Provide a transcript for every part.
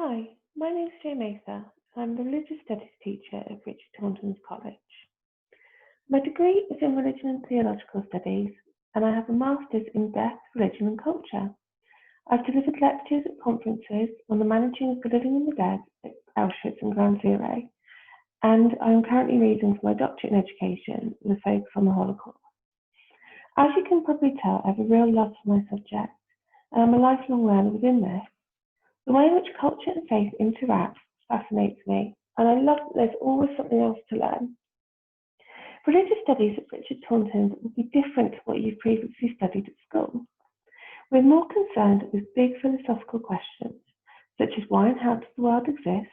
Hi, my name is Jay Mather. I'm the Religious Studies teacher at Richard Taunton's College. My degree is in Religion and Theological Studies, and I have a Master's in Death, Religion and Culture. I've delivered lectures at conferences on the managing of the living and the dead at Auschwitz and Ground Zero, and I am currently reading for my doctorate in education with a focus on the Holocaust. As you can probably tell, I have a real love for my subject, and I'm a lifelong learner within this. The way in which culture and faith interact fascinates me, and I love that there's always something else to learn. Religious studies at Richard Taunton's will be different to what you've previously studied at school. We're more concerned with big philosophical questions, such as why and how does the world exist?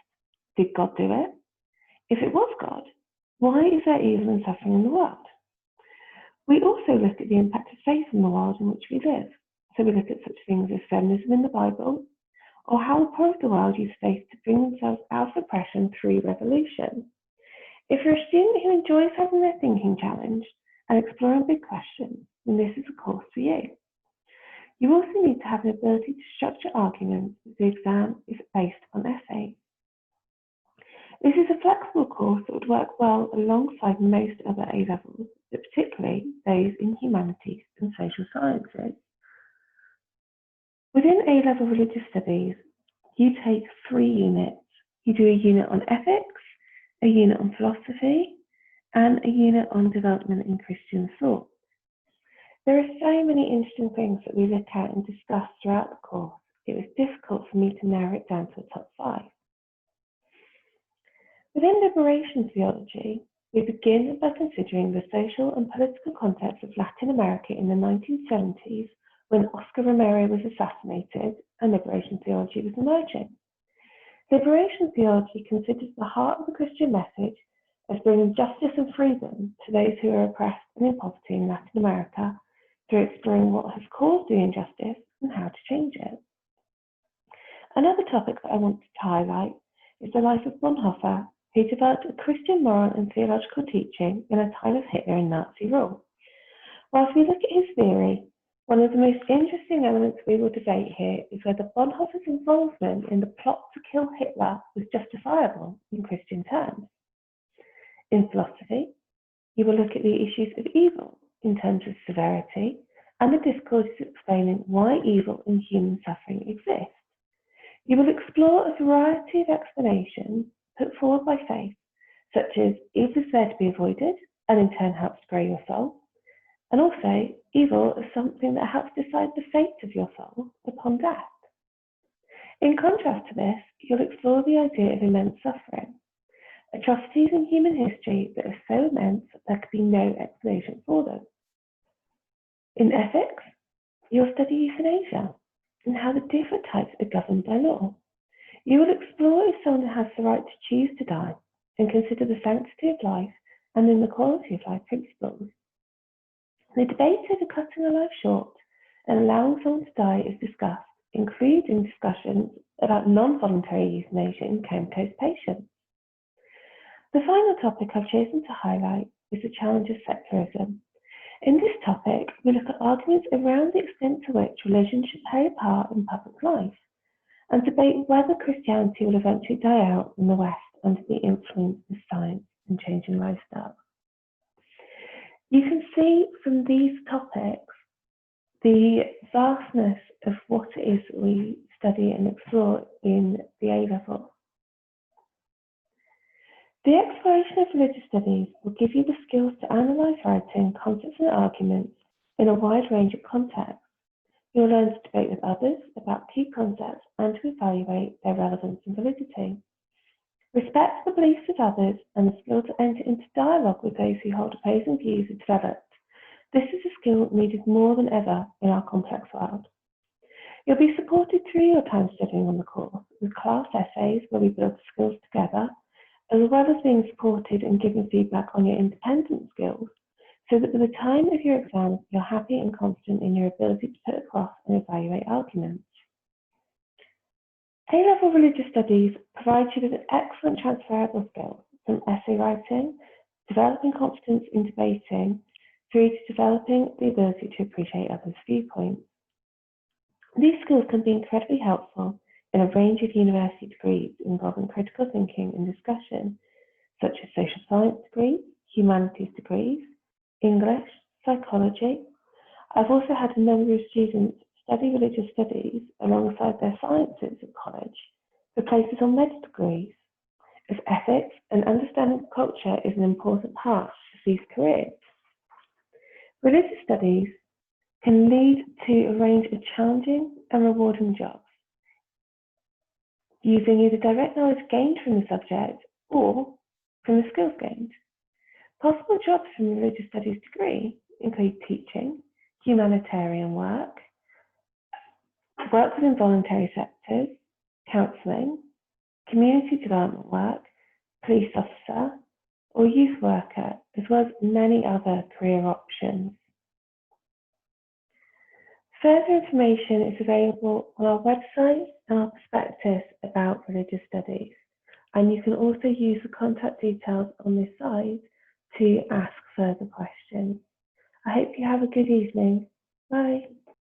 Did God do it? If it was God, why is there evil and suffering in the world? We also look at the impact of faith in the world in which we live. So we look at such things as feminism in the Bible, or how the poor of the world use faith to bring themselves out of oppression through revolution. If you're a student who enjoys having their thinking challenged and exploring big questions, then this is a course for you. You also need to have an ability to structure arguments as the exam is based on essays. This is a flexible course that would work well alongside most other A-levels, but particularly those in humanities and social sciences. Within A-level religious studies, you take 3 units. You do a unit on ethics, a unit on philosophy, and a unit on development in Christian thought. There are so many interesting things that we look at and discuss throughout the course, it was difficult for me to narrow it down to a top 5. Within liberation theology, we begin by considering the social and political context of Latin America in the 1970s, when Oscar Romero was assassinated and liberation theology was emerging. Liberation theology considers the heart of the Christian message as bringing justice and freedom to those who are oppressed and in poverty in Latin America through exploring what has caused the injustice and how to change it. Another topic that I wanted to highlight is the life of Bonhoeffer, who developed a Christian moral and theological teaching in a time of Hitler and Nazi rule. Whilst we look at his theory, one of the most interesting elements we will debate here is whether Bonhoeffer's involvement in the plot to kill Hitler was justifiable in Christian terms. In philosophy, you will look at the issues of evil in terms of severity and the difficulties of explaining why evil and human suffering exist. You will explore a variety of explanations put forward by faith, such as evil is there to be avoided and in turn helps grow your soul, and also evil is something that helps decide the fate of your soul upon death. In contrast to this, you'll explore the idea of immense suffering, atrocities in human history that are so immense that there could be no explanation for them. In ethics, you'll study euthanasia and how the different types are governed by law. You will explore if someone has the right to choose to die and consider the sanctity of life and inequality of life principles. The debate over cutting a life short and allowing someone to die is discussed, including discussions about non-voluntary euthanasia in comatose patients. The final topic I've chosen to highlight is the challenge of secularism. In this topic, we look at arguments around the extent to which religion should play a part in public life, and debate whether Christianity will eventually die out in the West under the influence of science and changing lifestyle. You can see from these topics the vastness of what it is that we study and explore in the A-level. The exploration of religious studies will give you the skills to analyse writing, concepts and arguments in a wide range of contexts. You'll learn to debate with others about key concepts and to evaluate their relevance and validity. Respect the beliefs of others and the skill to enter into dialogue with those who hold opposing views are developed. This is a skill needed more than ever in our complex world. You'll be supported through your time studying on the course with class essays where we build skills together, as well as being supported and given feedback on your independent skills, so that by the time of your exam, you're happy and confident in your ability to put across and evaluate arguments. A-level religious studies provides you with an excellent transferable skill from essay writing, developing competence in debating, through to developing the ability to appreciate others' viewpoints. These skills can be incredibly helpful in a range of university degrees involving critical thinking and discussion, such as social science degrees, humanities degrees, English, psychology. I've also had a number of students study religious studies alongside their sciences at college for places on med degrees, as ethics and understanding of culture is an important part of these careers. Religious studies can lead to a range of challenging and rewarding jobs, using either direct knowledge gained from the subject or from the skills gained. Possible jobs from a religious studies degree include teaching, humanitarian work within voluntary sectors, counselling, community development work, police officer, or youth worker, as well as many other career options. Further information is available on our website and our prospectus about religious studies, and you can also use the contact details on this side to ask further questions. I hope you have a good evening. Bye.